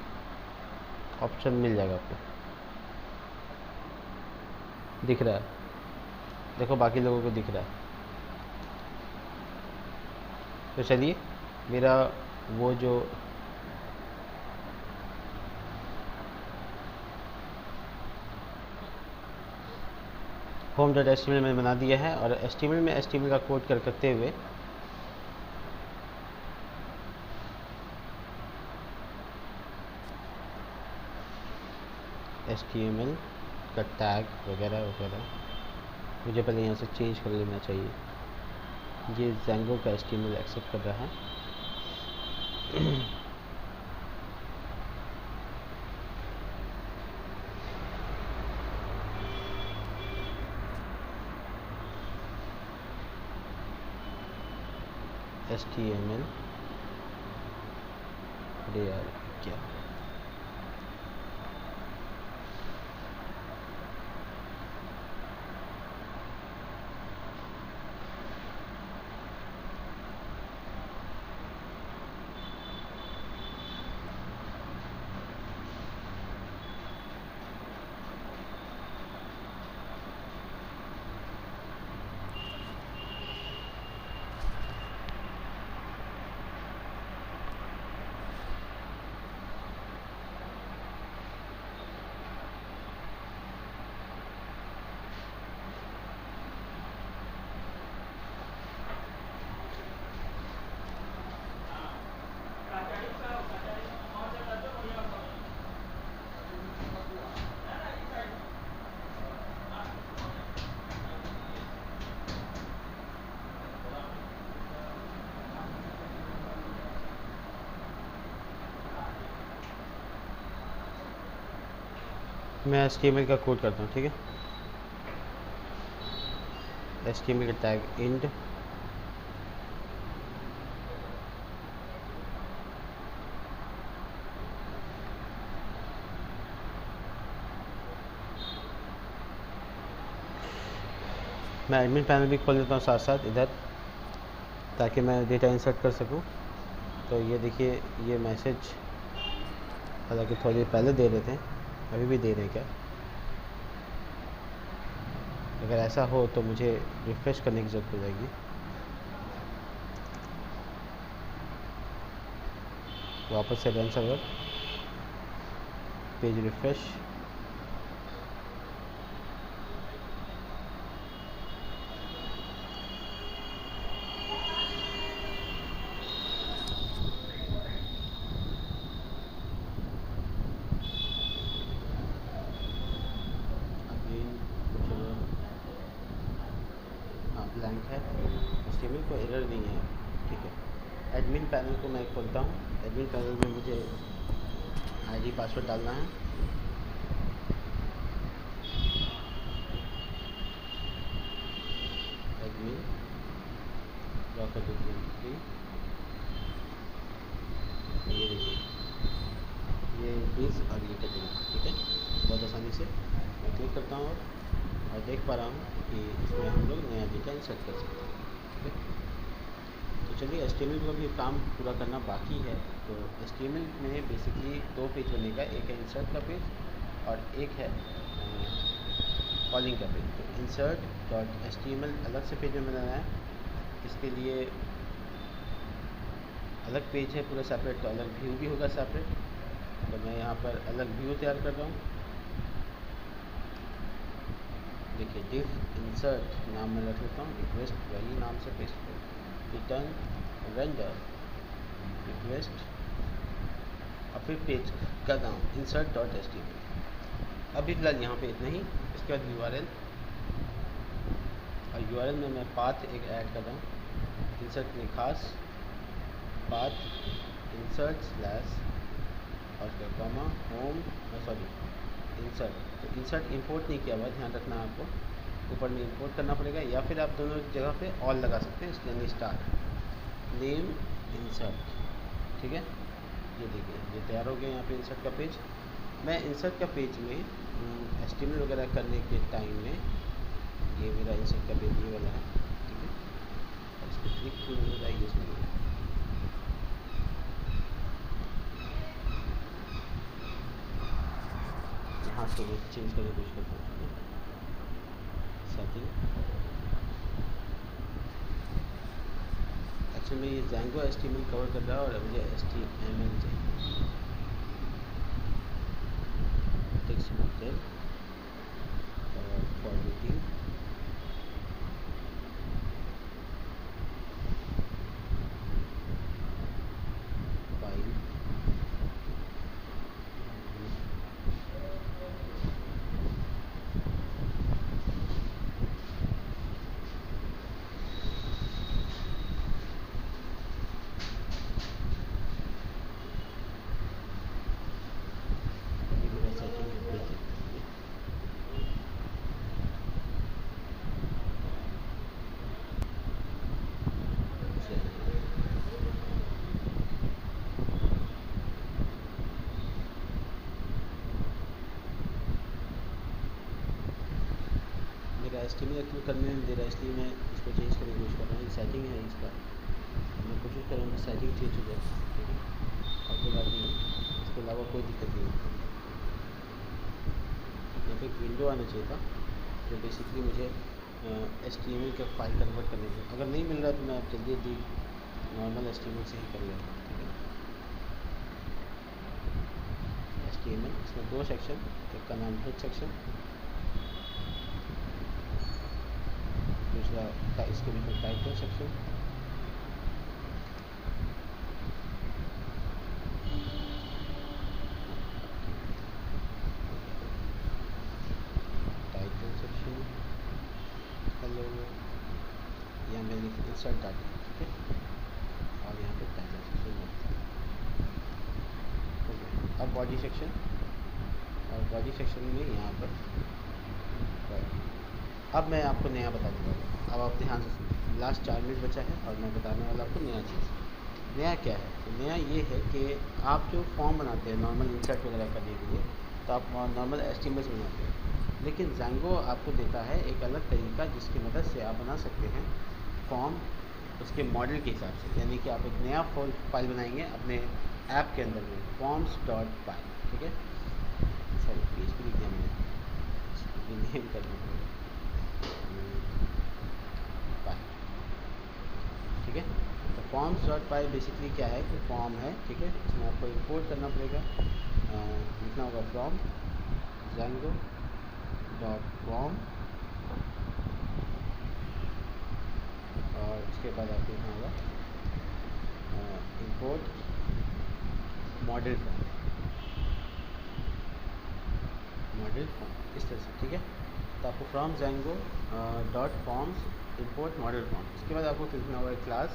S1: ऑप्शन मिल जाएगा आपको। दिख रहा है, देखो बाकी लोगों को दिख रहा है। तो चलिए मेरा वो जो home.html मैंने बना दिया है और HTML में HTML का कोड करते हुए HTML का टैग वगैरह वगैरह मुझे पहले यहाँ से चेंज कर लेना चाहिए। ये Django का HTML एक्सेप्ट कर रहा है। HTML अरे यार क्या मैं HTML का कोड करता हूँ, ठीक है। HTML का टैग इंड, मैं एडमिन पैनल भी खोल लेता हूँ साथ साथ इधर, ताकि मैं डेटा इंसर्ट कर सकूँ। तो ये देखिए, ये मैसेज हालांकि थोड़ी देर पहले दे रहे थे, अभी भी दे रहे हैं क्या? अगर ऐसा हो तो मुझे रिफ़्रेश करने की ज़रूरत हो जाएगी। वापस से run server, page refresh, blank है, HTML को एरर नहीं है, ठीक है। एडमिन पैनल को मैं खोलता हूँ। एडमिन पैनल में मुझे आईडी पासवर्ड डालना है। एडमिन रॉकर 23, ये देखिए, ये बीस और ये कटिंग, ठीक है। बहुत आसानी से मैं क्लिक करता हूँ और देख पा रहा हूँ कि इसमें हम लोग नया डेटा इंसर्ट कर सकते हैं, ठीक है। तो चलिए, HTML का भी काम पूरा करना बाकी है। तो HTML में बेसिकली दो पेज बनेगा, एक है इंसर्ट का पेज और एक है कॉलिंग का पेज। तो insert.html अलग से पेज में बनाना है, इसके लिए अलग पेज है पूरा सेपरेट, तो अलग व्यू भी होगा सेपरेट। तो मैं यहाँ पर अलग व्यू तैयार कर रहा हूँ। देखिए, डिफ इंसर्ट नाम में रख लेता हूँ, रिक्वेस्ट वही नाम से पेस्ट कर, रिटर्न रेंडर रिक्वेस्ट और फिर पेज का नाम insert.html। अभी फिलहाल यहाँ पे इतना ही। इसके बाद URL, और URL में मैं पाथ एक ऐड कर रहा हूँ। इंसर्ट में खास पाथ इंसर्ट स्लैश और उसका कॉमा होम, सॉरी इंसर्ट। तो इंसर्ट इंपोर्ट नहीं किया हुआ, ध्यान रखना है आपको, ऊपर में इंपोर्ट करना पड़ेगा, या फिर आप दोनों जगह पे ऑल लगा सकते हैं, इसलिए स्टार्ट नेम इंसर्ट, ठीक है। ये देखिए, ये तैयार हो गया यहाँ पे इंसर्ट का पेज। मैं इंसर्ट का पेज में HTML वगैरह करने के टाइम में, ये मेरा इंसर्ट का पेज ये वाला है, ठीक है। और इस पर क्लिक क्यों हो रहा है, इसमें यहाँ से चेंज करने की कोशिश करता हूँ, सेटिंग। एक्चुअली में ये Django HTML कवर कर रहा है और मुझे HTML चाहिए। टेक्स्ट बुक और फॉर्मेटिंग, फाइल, ये मेरा सेटिंग है पेज। मेरा HTML एक्चुअली करने नहीं दे रहा है, इसलिए मैं इसको चेंज करने की कोशिश कर रहा हूँ। सेटिंग है इसका, मैं कोशिश कर रहा हूँ कि सेटिंग चेंज हो जाए, ठीक है। और कोई बात नहीं, इसके अलावा कोई दिक्कत नहीं है। यहाँ पे एक विंडो आना चाहिए था जो बेसिकली मुझे HTML का फाइल कन्वर्ट करने में, अगर नहीं मिल रहा तो मैं जल्दी जल्दी नॉर्मल HTML से ही कर लेगा, ठीक है। HTML, इसमें दो सेक्शन, एक का नाम हेड सेक्शन, दूसरा इसके बीच में टाइटल सेक्शन, टाइटल सेक्शन का लोगो, यहाँ मैं लिख इंसर्ट डाटा, ठीक है। और यहाँ पे टाइटल सेक्शन, ओके। अब बॉडी सेक्शन और बॉडी सेक्शन में यहाँ पर right। अब मैं आपको नया बता दूँगा, अब आप ध्यान से सुनिए, लास्ट 4 मिनट बचा है और मैं बताने वाला आपको नया चीज़। नया क्या है? तो नया ये है कि आप जो फॉर्म बनाते हैं नॉर्मल इंसर्ट वगैरह करने के लिए, तो आप नॉर्मल HTML बनाते हैं, लेकिन ज़ैंगो आपको देता है एक अलग तरीका जिसकी मदद से आप बना सकते हैं फॉर्म उसके मॉडल के हिसाब से। यानी कि आप एक नया फाइल बनाएंगे अपने ऐप के अंदर में, forms.py, ठीक है। सॉरी PHP लिख दिया मैंने, नेम करना पड़ेगा, ठीक है। तो forms.py बेसिकली क्या है कि फॉर्म है, ठीक है। इसमें आपको इंपोर्ट करना पड़ेगा, लिखना होगा फ्रॉम Django.form और उसके बाद आपको लिखना होगा इंपोर्ट मॉडल फॉर्म, इस तरह से, ठीक है। तो आपको from Django.forms import model form, इसके बाद आपको लिखना होगा क्लास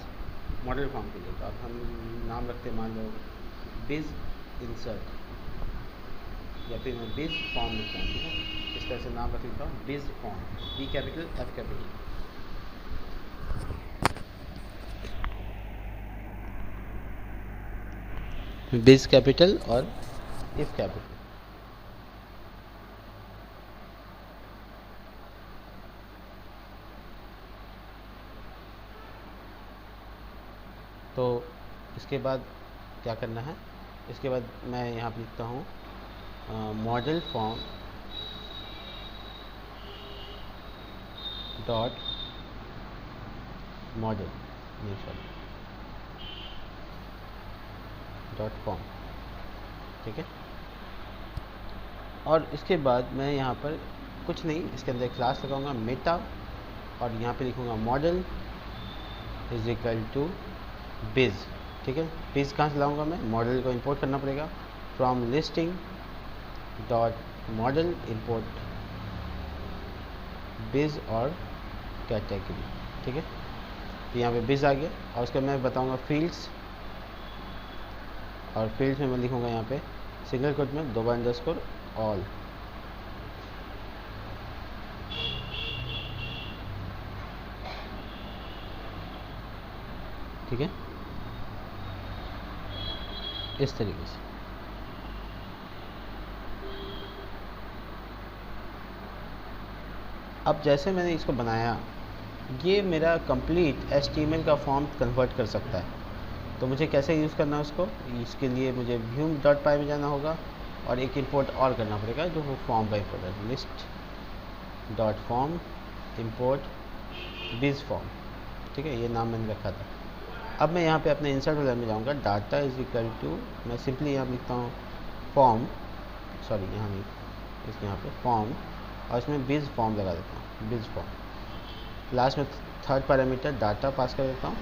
S1: मॉडल फॉर्म के लिए। तो अब हम नाम रखते हैं, मान लो बिज इंसर्ट, या फिर मैं बिज फॉर्म लिखता हूँ, ठीक है। इस तरह से नाम रख लेता हूँ, बिज form, B capital F capital. बिज कैपिटल और इफ कैपिटल। तो इसके बाद क्या करना है, इसके बाद मैं यहाँ पर लिखता हूँ model form dot model dot form, ठीक है। और इसके बाद मैं यहाँ पर कुछ नहीं, इसके अंदर क्लास लगाऊंगा मेटा, और यहाँ पे लिखूँगा मॉडल इज इक्वल टू बिज, ठीक है। बिज कहाँ से लाऊंगा मैं, मॉडल को इंपोर्ट करना पड़ेगा, from listing dot model import बिज और कैटेगरी, ठीक है। तो यहाँ पे बिज आ गया, और उसके मैं बताऊंगा फील्ड्स, और फील्ड्स में मैं लिखूंगा यहाँ पे सिंगल कोट में $_ ऑल, ठीक है, इस तरीके से। अब जैसे मैंने इसको बनाया, ये मेरा कंप्लीट HTML का फॉर्म कन्वर्ट कर सकता है। तो मुझे कैसे यूज़ करना है उसको, इसके लिए मुझे view.py में जाना होगा और एक इंपोर्ट और करना पड़ेगा जो वो फॉर्म का इंपोर्ट है, list.form इंपोर्ट बिज फॉर्म, ठीक है। ये नाम मैंने रखा था। अब मैं यहाँ पे अपने इंसर्ट वाले में जाऊँगा, डाटा इज इक्वल टू, मैं सिंपली यहाँ लिखता हूँ फॉर्म, सॉरी यहाँ नहीं, इसके यहाँ पे फॉर्म, और इसमें बिज फॉर्म लगा देता हूँ, बिज फॉर्म। लास्ट में थर्ड पैरामीटर डाटा पास कर देता हूँ,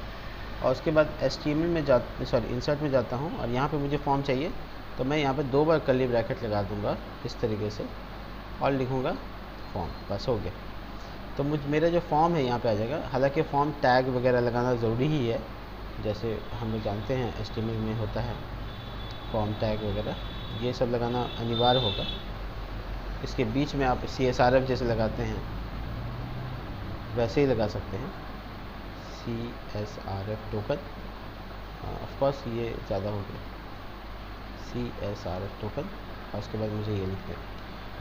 S1: और उसके बाद HTML में इंसर्ट में जाता हूँ, और यहाँ पे मुझे फॉर्म चाहिए, तो मैं यहाँ पे 2 बार कर्ली ब्रैकेट लगा दूँगा इस तरीके से, और लिखूँगा फॉर्म, बस हो गया। तो मेरा जो फॉर्म है यहाँ पे आ जाएगा। हालांकि फॉर्म टैग वगैरह लगाना ज़रूरी ही है, जैसे हम लोग जानते हैं HTML में होता है फॉर्म टैग वगैरह, ये सब लगाना अनिवार्य होगा। इसके बीच में आप CSRF जैसे लगाते हैं वैसे ही लगा सकते हैं, CSRF टोकन, ऑफ कोर्स ये ज़्यादा हो गया, CSRF टोकन, और उसके बाद मुझे ये लिखना है।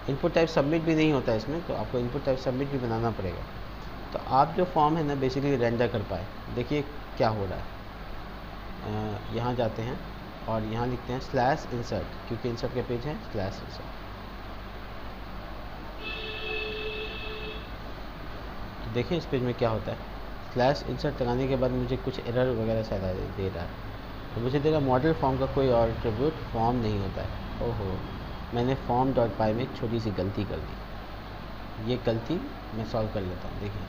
S1: इनपुट टाइप सबमिट भी नहीं होता है इसमें, तो आपको इनपुट टाइप सबमिट भी बनाना पड़ेगा, तो आप जो फॉर्म है ना बेसिकली रेंडर कर पाए। देखिए क्या हो रहा है, यहाँ जाते हैं और यहाँ लिखते हैं /insert, क्योंकि इंसर्ट के पेज है /insert। तो देखिए इस पेज में क्या होता है, /insert लगाने के बाद मुझे कुछ एरर वगैरह शायद दे रहा है, तो मुझे दे रहा मॉडल फॉर्म का कोई और एट्रीब्यूट फॉर्म नहीं होता है। ओहो, मैंने form.py में एक छोटी सी गलती कर दी, ये गलती मैं सॉल्व कर लेता हूँ। देखिए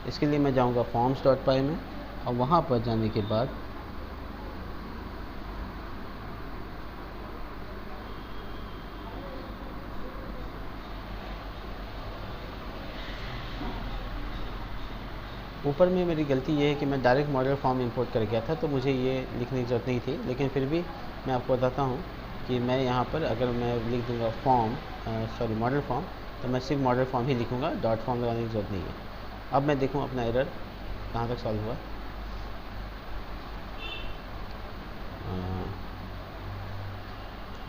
S1: इसके लिए मैं जाऊँगा forms.py में, और वहाँ पर जाने के बाद ऊपर में मेरी गलती ये है कि मैं डायरेक्ट मॉडल फॉर्म इंपोर्ट कर गया था, तो मुझे ये लिखने की ज़रूरत नहीं थी, लेकिन फिर भी मैं आपको बताता हूँ कि मैं यहाँ पर अगर मैं लिख दूँगा फॉर्म, सॉरी मॉडल फॉर्म, तो मैं सिर्फ मॉडल फॉर्म ही लिखूँगा, डॉट फॉर्म लगाने की ज़रूरत नहीं है। अब मैं देखूँ अपना एरर कहाँ तक सॉल्व हुआ।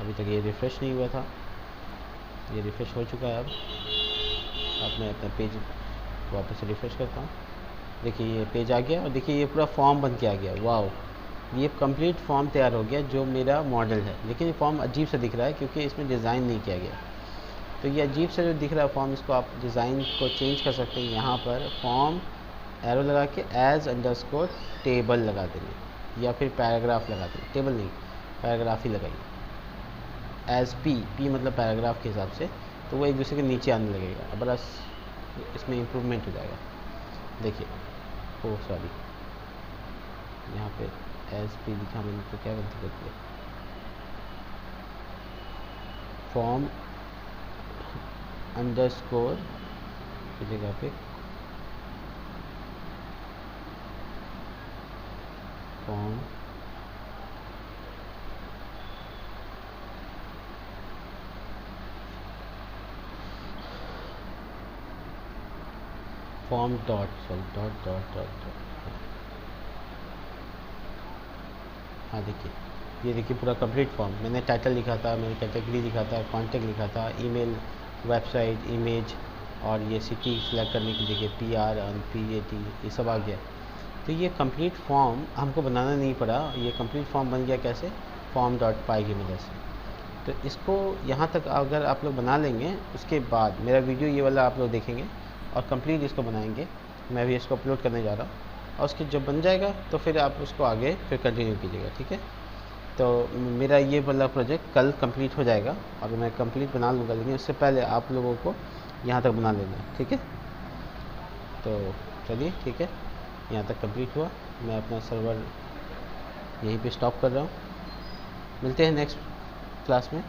S1: अभी तक ये रिफ़्रेश नहीं हुआ था, ये रिफ़्रेश हो चुका है। अब मैं अपना पेज वापस से रिफ़्रेश करता हूँ। देखिए ये पेज आ गया और देखिए ये पूरा फॉर्म बन के आ गया। वाओ, ये कंप्लीट फॉर्म तैयार हो गया जो मेरा मॉडल है। लेकिन ये फॉर्म अजीब सा दिख रहा है क्योंकि इसमें डिज़ाइन नहीं किया गया। तो ये अजीब सा जो दिख रहा है फॉर्म, इसको आप डिज़ाइन को चेंज कर सकते हैं। यहाँ पर फॉर्म एरो लगा के एज अंडरस्कोर टेबल लगा देंगे या फिर पैराग्राफ लगा देंगे। टेबल नहीं, पैराग्राफ ही लगाइए। एज पी मतलब पैराग्राफ के हिसाब से, तो वो एक दूसरे के नीचे आने लगेगा। अब बस इसमें इम्प्रूवमेंट हो जाएगा। देखिए, ओह सॉरी, यहाँ पे एज पी लिखा मैंने तो क्या गलती कर दिया। फॉर्म अंडरस्कोर की जगह पे form form dot, sorry dot dot dot dot. हाँ देखिए, ये देखिए पूरा कंप्लीट फॉर्म। मैंने टाइटल लिखा था, मैंने कैटेगरी लिखा था, कॉन्टैक्ट लिखा था, ईमेल, वेबसाइट, इमेज और ये सिटी सेलेक्ट करने की देखिए PR और PAT ये सब आ गया। तो ये कंप्लीट फॉर्म हमको बनाना नहीं पड़ा। ये कंप्लीट फॉर्म बन गया कैसे, फॉर्म डॉट पाई की मदद से। तो इसको यहाँ तक अगर आप लोग बना लेंगे, उसके बाद मेरा वीडियो ये वाला आप लोग देखेंगे और कंप्लीट इसको बनाएंगे। मैं भी इसको अपलोड करने जा रहा हूँ और उसके जब बन जाएगा तो फिर आप उसको आगे फिर कंटिन्यू कीजिएगा, ठीक है। तो मेरा ये वाला प्रोजेक्ट कल कंप्लीट हो जाएगा और मैं कंप्लीट बना लूँगा, लेकिन उससे पहले आप लोगों को यहाँ तक बना लेना है, ठीक है। तो चलिए ठीक है, यहाँ तक कंप्लीट हुआ। मैं अपना सर्वर यहीं पे स्टॉप कर रहा हूँ। मिलते हैं नेक्स्ट क्लास में।